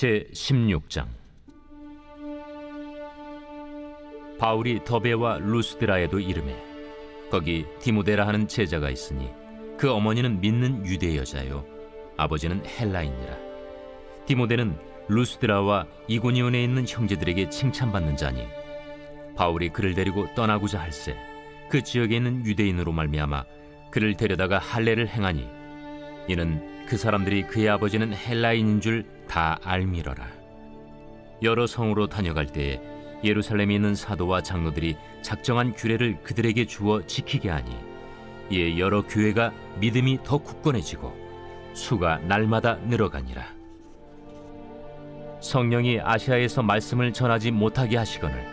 제16장. 바울이 더베와 루스드라에도 이르매 거기 디모데라 하는 제자가 있으니 그 어머니는 믿는 유대 여자요 아버지는 헬라인이라. 디모데는 루스드라와 이고니온에 있는 형제들에게 칭찬받는 자니 바울이 그를 데리고 떠나고자 할세 그 지역에 있는 유대인으로 말미암아 그를 데려다가 할례를 행하니 이는 그 사람들이 그의 아버지는 헬라인인 줄 다 알미러라. 여러 성으로 다녀갈 때에 예루살렘에 있는 사도와 장로들이 작정한 규례를 그들에게 주어 지키게 하니 이에 여러 교회가 믿음이 더 굳건해지고 수가 날마다 늘어가니라. 성령이 아시아에서 말씀을 전하지 못하게 하시거늘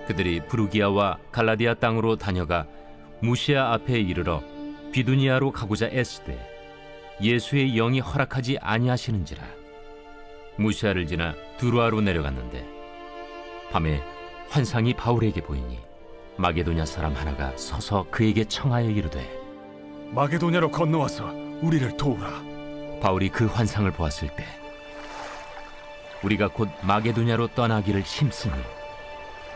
그들이 부르기아와 갈라디아 땅으로 다녀가 무시아 앞에 이르러 비두니아로 가고자 애쓰되 예수의 영이 허락하지 아니하시는지라. 무시아를 지나 두루아로 내려갔는데 밤에 환상이 바울에게 보이니 마게도냐 사람 하나가 서서 그에게 청하여 이르되 마게도냐로 건너와서 우리를 도우라. 바울이 그 환상을 보았을 때 우리가 곧 마게도냐로 떠나기를 힘쓰니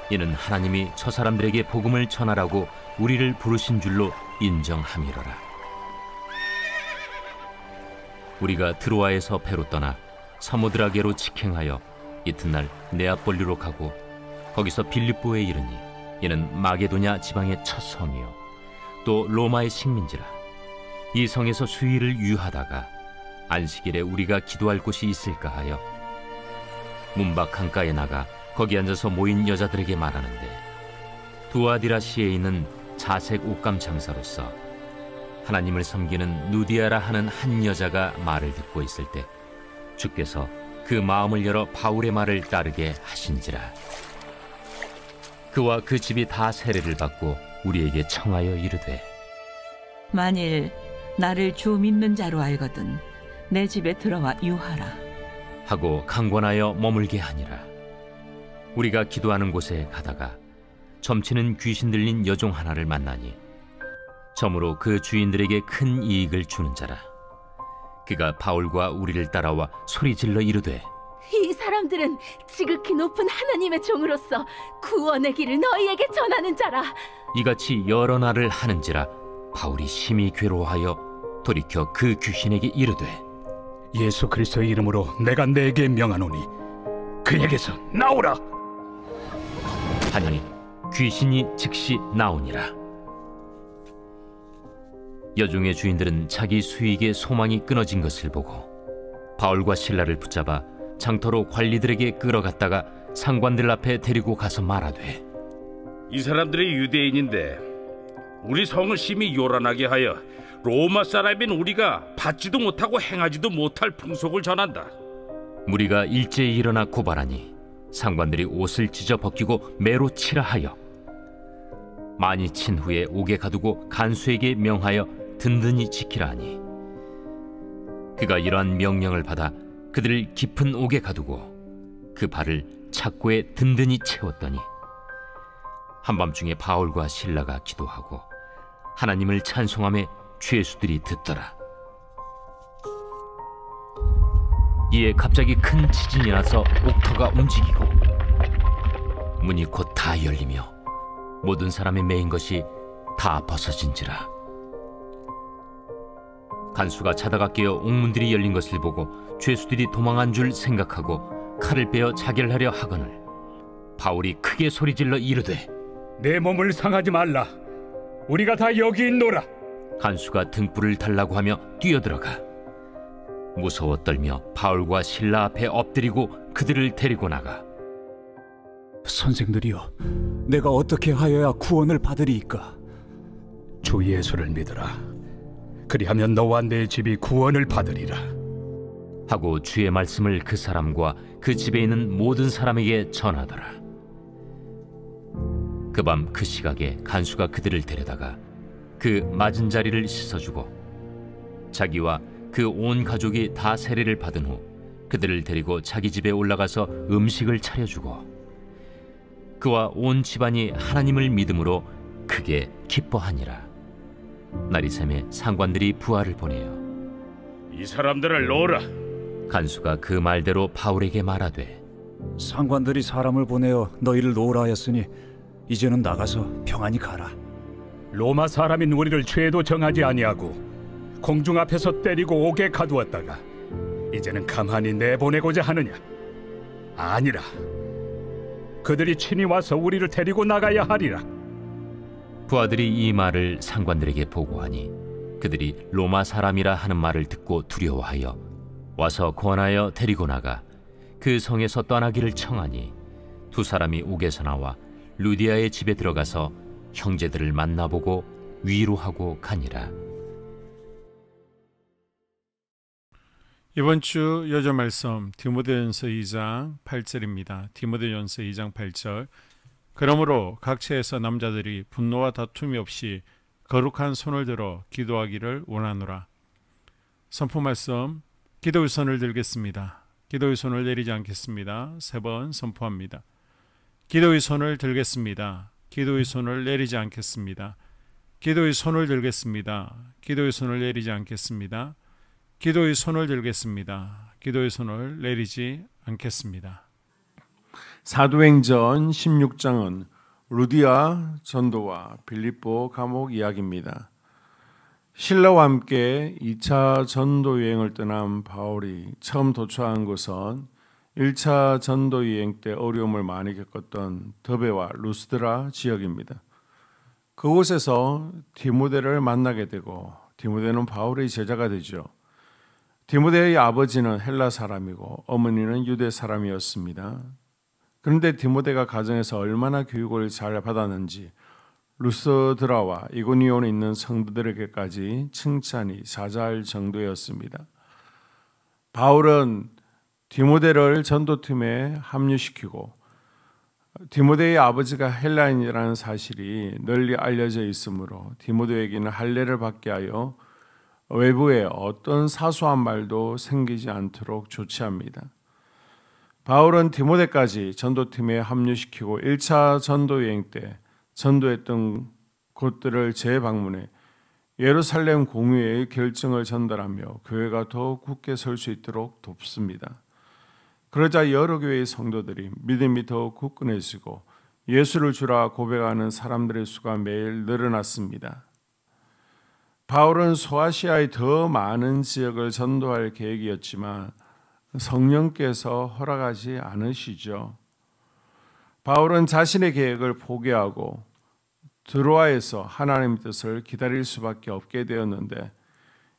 이는 하나님이 저 사람들에게 복음을 전하라고 우리를 부르신 줄로 인정함이로라. 우리가 드로아에서 배로 떠나 사모드라게로 직행하여 이튿날 네아폴리로 가고 거기서 빌립보에 이르니 이는 마게도냐 지방의 첫 성이요 또 로마의 식민지라. 이 성에서 수일을 유하다가 안식일에 우리가 기도할 곳이 있을까 하여 문밖 강가에 나가 거기 앉아서 모인 여자들에게 말하는데 두아디라시에 있는 자색 옷감 장사로서 하나님을 섬기는 누디아라 하는 한 여자가 말을 듣고 있을 때 주께서 그 마음을 열어 바울의 말을 따르게 하신지라. 그와 그 집이 다 세례를 받고 우리에게 청하여 이르되 만일 나를 주 믿는 자로 알거든 내 집에 들어와 유하라 하고 강권하여 머물게 하니라. 우리가 기도하는 곳에 가다가 점치는 귀신 들린 여종 하나를 만나니 점으로 그 주인들에게 큰 이익을 주는 자라. 그가 바울과 우리를 따라와 소리질러 이르되 이 사람들은 지극히 높은 하나님의 종으로서 구원의 길을 너희에게 전하는 자라. 이같이 여러 날을 하는지라 바울이 심히 괴로워하여 돌이켜 그 귀신에게 이르되 예수 그리스도의 이름으로 내가 네게 명하노니 그에게서 나오라 하니 귀신이 즉시 나오니라. 여종의 주인들은 자기 수익의 소망이 끊어진 것을 보고 바울과 실라를 붙잡아 장터로 관리들에게 끌어갔다가 상관들 앞에 데리고 가서 말하되 이 사람들이 유대인인데 우리 성을 심히 요란하게 하여 로마 사람인 우리가 받지도 못하고 행하지도 못할 풍속을 전한다. 무리가 일제히 일어나 고발하니 상관들이 옷을 찢어 벗기고 매로 치라 하여 많이 친 후에 옥에 가두고 간수에게 명하여 든든히 지키라 하니 그가 이러한 명령을 받아 그들을 깊은 옥에 가두고 그 발을 착고에 든든히 채웠더니 한밤중에 바울과 실라가 기도하고 하나님을 찬송하며 죄수들이 듣더라. 이에 갑자기 큰 지진이 나서 옥터가 움직이고 문이 곧 다 열리며 모든 사람의 매인 것이 다 벗어진지라. 간수가 자다가 깨어 옥문들이 열린 것을 보고 죄수들이 도망한 줄 생각하고 칼을 빼어 자결하려 하거늘 바울이 크게 소리질러 이르되 내 몸을 상하지 말라. 우리가 다 여기 있노라. 간수가 등불을 달라고 하며 뛰어들어가 무서워 떨며 바울과 실라 앞에 엎드리고 그들을 데리고 나가 선생들이여, 내가 어떻게 하여야 구원을 받으리이까? 주 예수를 믿으라. 그리하면 너와 내 집이 구원을 받으리라 하고 주의 말씀을 그 사람과 그 집에 있는 모든 사람에게 전하더라. 그 밤 그 시각에 간수가 그들을 데려다가 그 맞은 자리를 씻어주고 자기와 그 온 가족이 다 세례를 받은 후 그들을 데리고 자기 집에 올라가서 음식을 차려주고 그와 온 집안이 하나님을 믿음으로 크게 기뻐하니라. 날이 새매 상관들이 부하를 보내어 이 사람들을 놓으라. 간수가 그 말대로 바울에게 말하되 상관들이 사람을 보내어 너희를 놓으라 하였으니 이제는 나가서 평안히 가라. 로마 사람인 우리를 죄도 정하지 아니하고 공중 앞에서 때리고 옥에 가두었다가 이제는 가만히 내보내고자 하느냐? 아니라 그들이 친히 와서 우리를 데리고 나가야 하리라. 부하들이 이 말을 상관들에게 보고하니 그들이 로마 사람이라 하는 말을 듣고 두려워하여 와서 권하여 데리고 나가 그 성에서 떠나기를 청하니 두 사람이 옥에서 나와 루디아의 집에 들어가서 형제들을 만나보고 위로하고 가니라. 이번 주 여조 말씀 디모데전서 2장 8절입니다. 디모데전서 2장 8절. 그러므로 각처에서 남자들이 분노와 다툼이 없이 거룩한 손을 들어 기도하기를 원하노라. 선포 말씀. 기도의 손을 들겠습니다. 기도의 손을 내리지 않겠습니다. 3번 선포합니다. 기도의 손을 들겠습니다. 기도의 손을 내리지 않겠습니다. 기도의 손을 들겠습니다. 기도의 손을 내리지 않겠습니다. 기도의 손을 들겠습니다. 기도의 손을 내리지 않겠습니다. 사도행전 16장은 루디아 전도와 빌립보 감옥 이야기입니다. 신라와 함께 2차 전도 여행을 떠난 바울이 처음 도착한 곳은 1차 전도 여행 때 어려움을 많이 겪었던 더베와 루스드라 지역입니다. 그곳에서 디모데를 만나게 되고 디모데는 바울의 제자가 되죠. 디모데의 아버지는 헬라 사람이고 어머니는 유대 사람이었습니다. 그런데 디모데가 가정에서 얼마나 교육을 잘 받았는지 루스드라와 이고니온에 있는 성도들에게까지 칭찬이 자자할 정도였습니다. 바울은 디모데를 전도팀에 합류시키고 디모데의 아버지가 헬라인이라는 사실이 널리 알려져 있으므로 디모데에게는 할례를 받게 하여 외부에 어떤 사소한 말도 생기지 않도록 조치합니다. 바울은 디모데까지 전도팀에 합류시키고 1차 전도 여행 때 전도했던 곳들을 재방문해 예루살렘 공회의 결정을 전달하며 교회가 더 굳게 설 수 있도록 돕습니다. 그러자 여러 교회의 성도들이 믿음이 더 굳건해지고 예수를 주라 고백하는 사람들의 수가 매일 늘어났습니다. 바울은 소아시아의 더 많은 지역을 전도할 계획이었지만 성령께서 허락하지 않으시죠. 바울은 자신의 계획을 포기하고 드로아에서 하나님의 뜻을 기다릴 수밖에 없게 되었는데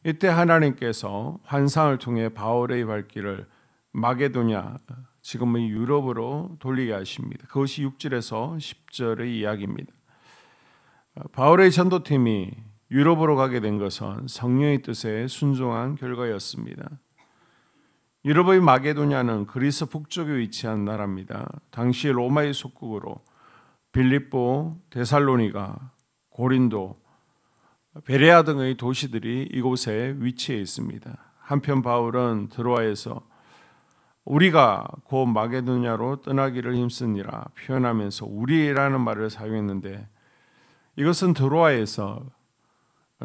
이때 하나님께서 환상을 통해 바울의 발길을 마게도냐, 지금의 유럽으로 돌리게 하십니다. 그것이 6절에서 10절의 이야기입니다. 바울의 전도팀이 유럽으로 가게 된 것은 성령의 뜻에 순종한 결과였습니다. 유럽의 마게도냐는 그리스 북쪽에 위치한 나라입니다. 당시 로마의 속국으로 빌립보, 데살로니가, 고린도, 베레아 등의 도시들이 이곳에 위치해 있습니다. 한편 바울은 드로아에서 우리가 곧 마게도냐로 떠나기를 힘쓰니라 표현하면서 우리라는 말을 사용했는데 이것은 드로아에서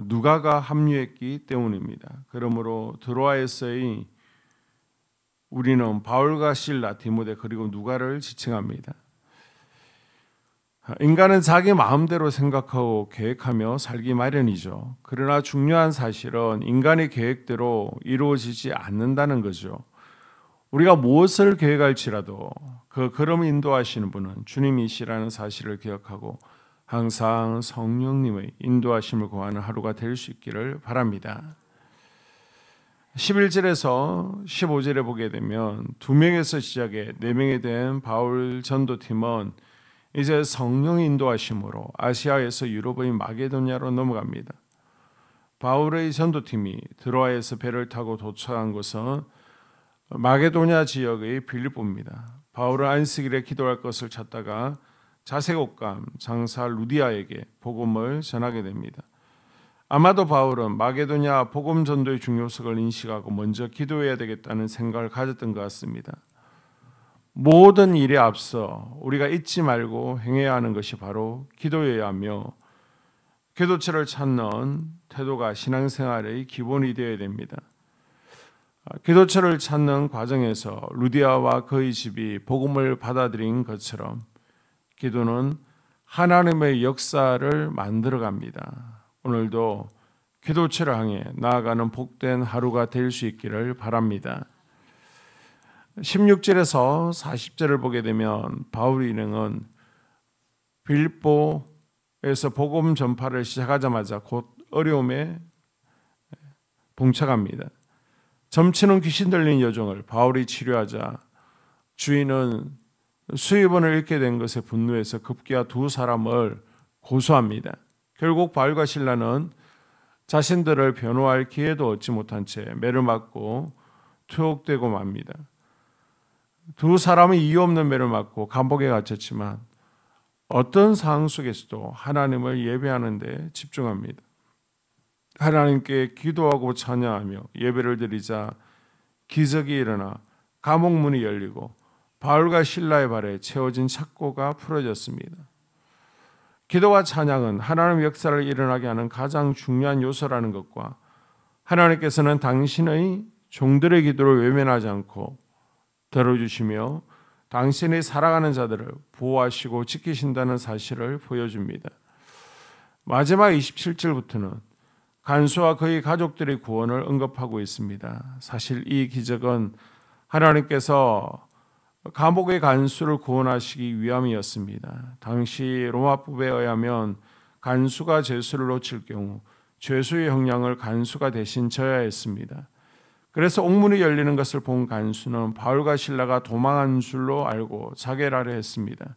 누가가 합류했기 때문입니다. 그러므로 드로아에서의 우리는 바울과 실라, 디모데 그리고 누가를 지칭합니다. 인간은 자기 마음대로 생각하고 계획하며 살기 마련이죠. 그러나 중요한 사실은 인간의 계획대로 이루어지지 않는다는 거죠. 우리가 무엇을 계획할지라도 그 걸음 인도하시는 분은 주님이시라는 사실을 기억하고 항상 성령님의 인도하심을 구하는 하루가 될 수 있기를 바랍니다. 11절에서 15절에 보게 되면 2명에서 시작해 4명이 된 바울 전도팀은 이제 성령 인도하심으로 아시아에서 유럽의 마게도냐로 넘어갑니다. 바울의 전도팀이 드로아에서 배를 타고 도착한 곳은 마게도냐 지역의 빌립보입니다. 바울은 안식일에 기도할 것을 찾다가 자색옥감 장사 루디아에게 복음을 전하게 됩니다. 아마도 바울은 마게도냐 복음 전도의 중요성을 인식하고 먼저 기도해야 되겠다는 생각을 가졌던 것 같습니다. 모든 일에 앞서 우리가 잊지 말고 행해야 하는 것이 바로 기도여야 하며 기도처를 찾는 태도가 신앙생활의 기본이 되어야 됩니다. 기도처를 찾는 과정에서 루디아와 그의 집이 복음을 받아들인 것처럼 기도는 하나님의 역사를 만들어갑니다. 오늘도 기도처를 향해 나아가는 복된 하루가 될 수 있기를 바랍니다. 16절에서 40절을 보게 되면 바울 일행은 빌립보에서 복음 전파를 시작하자마자 곧 어려움에 봉착합니다. 점치는 귀신 들린 여종을 바울이 치료하자 주인은 수입원을 잃게 된 것에 분노해서 급기야 두 사람을 고소합니다. 결국 바울과 실라는 자신들을 변호할 기회도 얻지 못한 채 매를 맞고 투옥되고 맙니다. 두 사람은 이유 없는 매를 맞고 감옥에 갇혔지만 어떤 상황 속에서도 하나님을 예배하는 데 집중합니다. 하나님께 기도하고 찬양하며 예배를 드리자 기적이 일어나 감옥 문이 열리고 바울과 실라의 발에 채워진 착고가 풀어졌습니다. 기도와 찬양은 하나님의 역사를 일어나게 하는 가장 중요한 요소라는 것과 하나님께서는 당신의 종들의 기도를 외면하지 않고 들어주시며 당신이 살아가는 자들을 보호하시고 지키신다는 사실을 보여줍니다. 마지막 27절부터는 간수와 그의 가족들의 구원을 언급하고 있습니다. 사실 이 기적은 하나님께서 감옥의 간수를 구원하시기 위함이었습니다. 당시 로마법에 의하면 간수가 죄수를 놓칠 경우 죄수의 형량을 간수가 대신 져야 했습니다. 그래서 옥문이 열리는 것을 본 간수는 바울과 실라가 도망한 줄로 알고 자결하려 했습니다.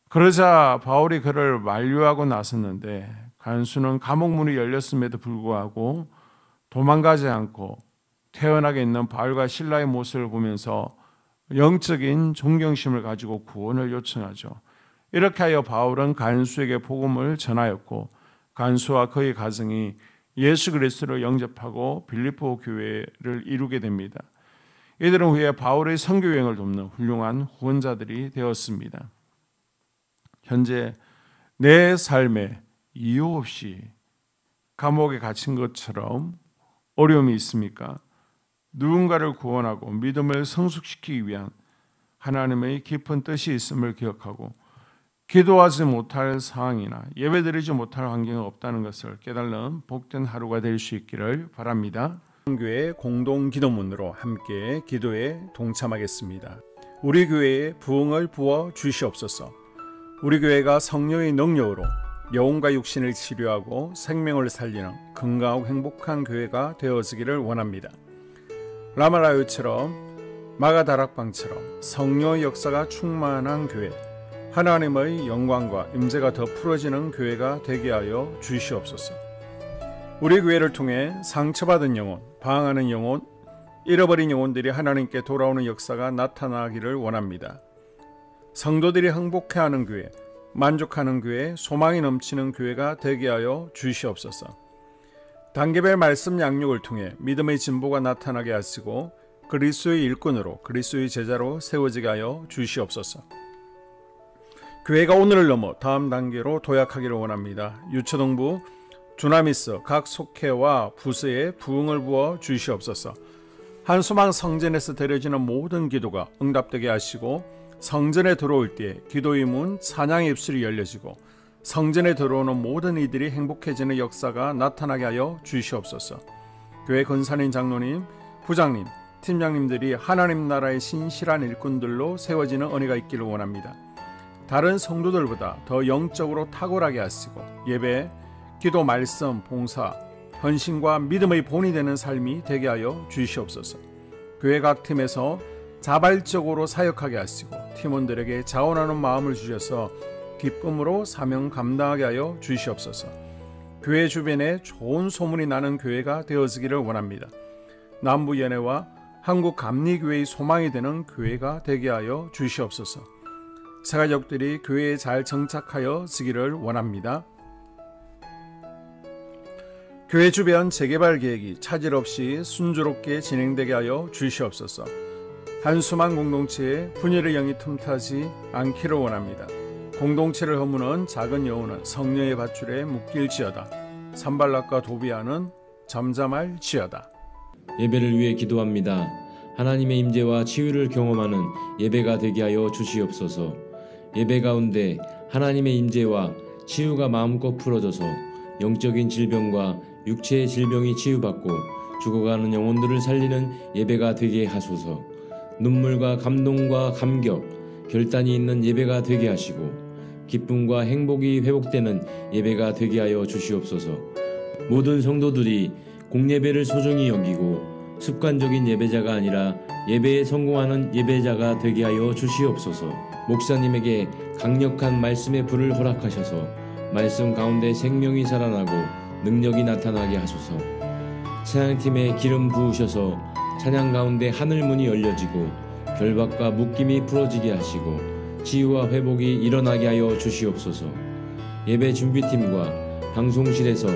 그러자 바울이 그를 만류하고 나섰는데 간수는 감옥 문이 열렸음에도 불구하고 도망가지 않고 태연하게 있는 바울과 실라의 모습을 보면서 영적인 존경심을 가지고 구원을 요청하죠. 이렇게 하여 바울은 간수에게 복음을 전하였고 간수와 그의 가정이 예수 그리스도를 영접하고 빌립보 교회를 이루게 됩니다. 이들은 후에 바울의 선교 여행을 돕는 훌륭한 후원자들이 되었습니다. 현재 내 삶에 이유 없이 감옥에 갇힌 것처럼 어려움이 있습니까? 누군가를 구원하고 믿음을 성숙시키기 위한 하나님의 깊은 뜻이 있음을 기억하고 기도하지 못할 상황이나 예배드리지 못할 환경이 없다는 것을 깨달는 복된 하루가 될 수 있기를 바랍니다. 교회 공동 기도문으로 함께 기도에 동참하겠습니다. 우리 교회에 부흥을 부어 주시옵소서. 우리 교회가 성령의 능력으로 영혼과 육신을 치료하고 생명을 살리는 건강하고 행복한 교회가 되어지기를 원합니다. 라마라요처럼 마가다락방처럼 성령의 역사가 충만한 교회, 하나님의 영광과 임재가 더 풀어지는 교회가 되게 하여 주시옵소서. 우리 교회를 통해 상처받은 영혼, 방황하는 영혼, 잃어버린 영혼들이 하나님께 돌아오는 역사가 나타나기를 원합니다. 성도들이 행복해하는 교회, 만족하는 교회, 소망이 넘치는 교회가 되게 하여 주시옵소서. 단계별 말씀 양육을 통해 믿음의 진보가 나타나게 하시고 그리스도의 일꾼으로 그리스도의 제자로 세워지게 하여 주시옵소서. 교회가 오늘을 넘어 다음 단계로 도약하기를 원합니다. 유초동부 주나미스 각 속회와 부서에 부흥을 부어 주시옵소서. 한수망 성전에서 드려지는 모든 기도가 응답되게 하시고 성전에 들어올 때 기도의 문, 찬양의 입술이 열려지고 성전에 들어오는 모든 이들이 행복해지는 역사가 나타나게 하여 주시옵소서. 교회 권사님, 장로님, 부장님, 팀장님들이 하나님 나라의 신실한 일꾼들로 세워지는 은혜가 있기를 원합니다. 다른 성도들보다 더 영적으로 탁월하게 하시고 예배, 기도, 말씀, 봉사, 헌신과 믿음의 본이 되는 삶이 되게 하여 주시옵소서. 교회 각 팀에서 자발적으로 사역하게 하시고 팀원들에게 자원하는 마음을 주셔서 기쁨으로 사명 감당하게 하여 주시옵소서. 교회 주변에 좋은 소문이 나는 교회가 되어지기를 원합니다. 남부연회와 한국감리교회의 소망이 되는 교회가 되게 하여 주시옵소서. 새가족들이 교회에 잘 정착하여 지기를 원합니다. 교회 주변 재개발 계획이 차질 없이 순조롭게 진행되게 하여 주시옵소서. 한수만 공동체에 분열의 영이 틈타지 않기를 원합니다. 공동체를 허무는 작은 여우는 성령의 밧줄에 묶일지어다. 산발락과 도비아는 잠잠할지어다. 예배를 위해 기도합니다. 하나님의 임재와 치유를 경험하는 예배가 되게 하여 주시옵소서. 예배 가운데 하나님의 임재와 치유가 마음껏 풀어져서 영적인 질병과 육체의 질병이 치유받고 죽어가는 영혼들을 살리는 예배가 되게 하소서. 눈물과 감동과 감격, 결단이 있는 예배가 되게 하시고 기쁨과 행복이 회복되는 예배가 되게 하여 주시옵소서. 모든 성도들이 공예배를 소중히 여기고 습관적인 예배자가 아니라 예배에 성공하는 예배자가 되게 하여 주시옵소서. 목사님에게 강력한 말씀의 불을 허락하셔서 말씀 가운데 생명이 살아나고 능력이 나타나게 하소서. 찬양팀에 기름 부으셔서 찬양 가운데 하늘문이 열려지고 결박과 묶임이 풀어지게 하시고 치유와 회복이 일어나게 하여 주시옵소서. 예배 준비팀과 방송실에서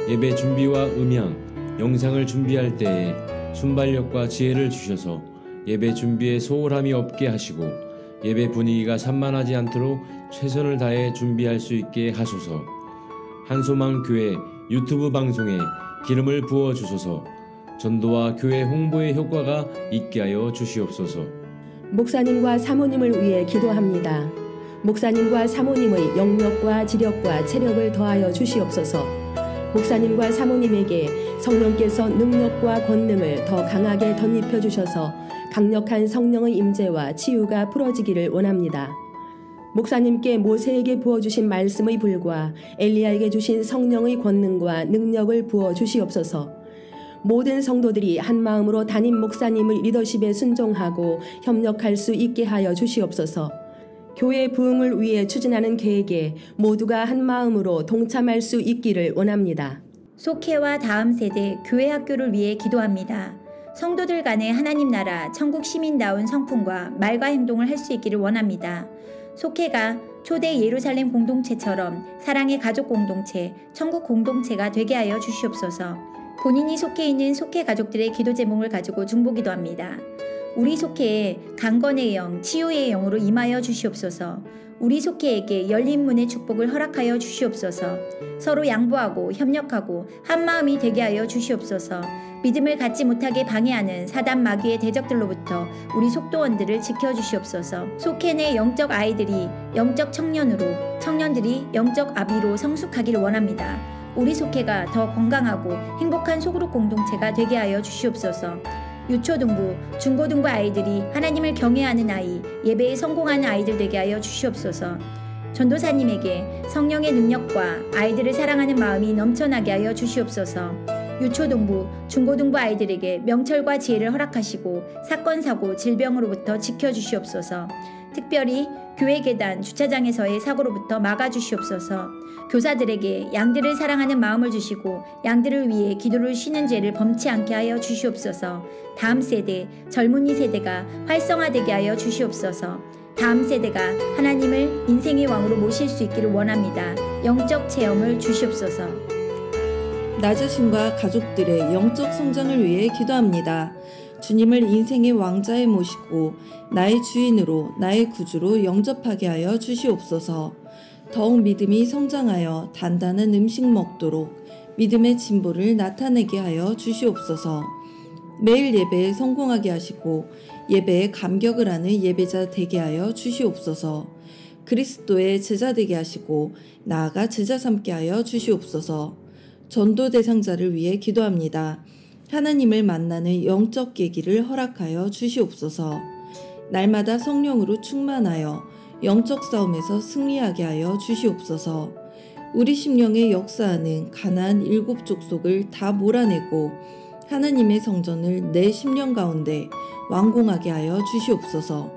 예배 준비와 음향, 영상을 준비할 때에 순발력과 지혜를 주셔서 예배 준비에 소홀함이 없게 하시고 예배 분위기가 산만하지 않도록 최선을 다해 준비할 수 있게 하소서. 한소망 교회 유튜브 방송에 기름을 부어 주소서. 전도와 교회 홍보의 효과가 있게 하여 주시옵소서. 목사님과 사모님을 위해 기도합니다. 목사님과 사모님의 영력과 지력과 체력을 더하여 주시옵소서. 목사님과 사모님에게 성령께서 능력과 권능을 더 강하게 덧입혀 주셔서 강력한 성령의 임재와 치유가 풀어지기를 원합니다. 목사님께 모세에게 부어주신 말씀의 불과 엘리야에게 주신 성령의 권능과 능력을 부어 주시옵소서. 모든 성도들이 한 마음으로 담임 목사님의 리더십에 순종하고 협력할 수 있게 하여 주시옵소서. 교회 부흥을 위해 추진하는 계획에 모두가 한 마음으로 동참할 수 있기를 원합니다. 속회와 다음 세대 교회 학교를 위해 기도합니다. 성도들 간의 하나님 나라 천국 시민다운 성품과 말과 행동을 할 수 있기를 원합니다. 속회가 초대 예루살렘 공동체처럼 사랑의 가족 공동체, 천국 공동체가 되게 하여 주시옵소서. 본인이 속해 있는 속회 가족들의 기도 제목을 가지고 중보기도합니다. 우리 속회에 강건의 영, 치유의 영으로 임하여 주시옵소서. 우리 속회에게 열린 문의 축복을 허락하여 주시옵소서. 서로 양보하고 협력하고 한 마음이 되게 하여 주시옵소서. 믿음을 갖지 못하게 방해하는 사단 마귀의 대적들로부터 우리 속도원들을 지켜주시옵소서. 속회 내 영적 아이들이 영적 청년으로, 청년들이 영적 아비로 성숙하기를 원합니다. 우리 속회가 더 건강하고 행복한 소그룹 공동체가 되게 하여 주시옵소서. 유초등부, 중고등부 아이들이 하나님을 경외하는 아이, 예배에 성공하는 아이들 되게 하여 주시옵소서. 전도사님에게 성령의 능력과 아이들을 사랑하는 마음이 넘쳐나게 하여 주시옵소서. 유초등부, 중고등부 아이들에게 명철과 지혜를 허락하시고 사건, 사고, 질병으로부터 지켜주시옵소서. 특별히 교회 계단, 주차장에서의 사고로부터 막아주시옵소서. 교사들에게 양들을 사랑하는 마음을 주시고 양들을 위해 기도를 쉬는 죄를 범치 않게 하여 주시옵소서. 다음 세대, 젊은이 세대가 활성화되게 하여 주시옵소서. 다음 세대가 하나님을 인생의 왕으로 모실 수 있기를 원합니다. 영적 체험을 주시옵소서. 나 자신과 가족들의 영적 성장을 위해 기도합니다. 주님을 인생의 왕자에 모시고 나의 주인으로 나의 구주로 영접하게 하여 주시옵소서. 더욱 믿음이 성장하여 단단한 음식 먹도록 믿음의 진보를 나타내게 하여 주시옵소서. 매일 예배에 성공하게 하시고 예배에 감격을 하는 예배자 되게 하여 주시옵소서. 그리스도의 제자 되게 하시고 나아가 제자 삼게 하여 주시옵소서. 전도 대상자를 위해 기도합니다. 하나님을 만나는 영적 계기를 허락하여 주시옵소서. 날마다 성령으로 충만하여 영적 싸움에서 승리하게 하여 주시옵소서. 우리 심령에 역사하는 가나안 7 족속을 다 몰아내고 하나님의 성전을 내 심령 가운데 완공하게 하여 주시옵소서.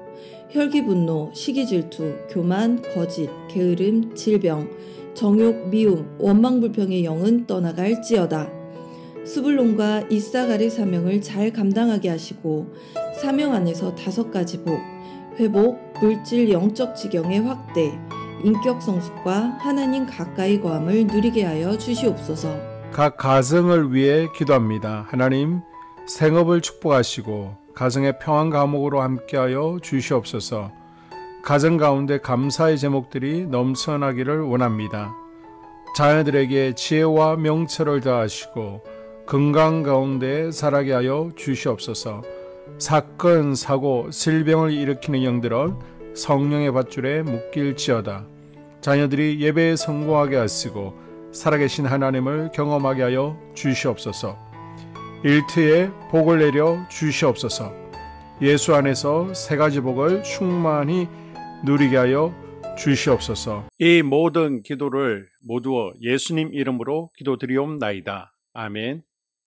혈기 분노, 시기 질투, 교만, 거짓, 게으름, 질병, 정욕, 미움, 원망불평의 영은 떠나갈지어다. 스불론과 이사갈의 사명을 잘 감당하게 하시고 사명 안에서 5가지 복, 회복, 물질 영적 지경의 확대, 인격 성숙과 하나님 가까이 거함을 누리게 하여 주시옵소서. 각 가정을 위해 기도합니다. 하나님, 생업을 축복하시고 가정의 평안 감옥으로 함께하여 주시옵소서. 가정 가운데 감사의 제목들이 넘쳐나기를 원합니다. 자녀들에게 지혜와 명철을 더하시고 건강 가운데 살아게 하여 주시옵소서. 사건, 사고, 질병을 일으키는 영들은 성령의 밧줄에 묶일지어다. 자녀들이 예배에 성공하게 하시고 살아계신 하나님을 경험하게 하여 주시옵소서. 일터에 복을 내려 주시옵소서. 예수 안에서 세 가지 복을 충만히 누리게 하여 주시옵소서. 이 모든 기도를 모두 예수님 이름으로 기도드리옵나이다. 아멘.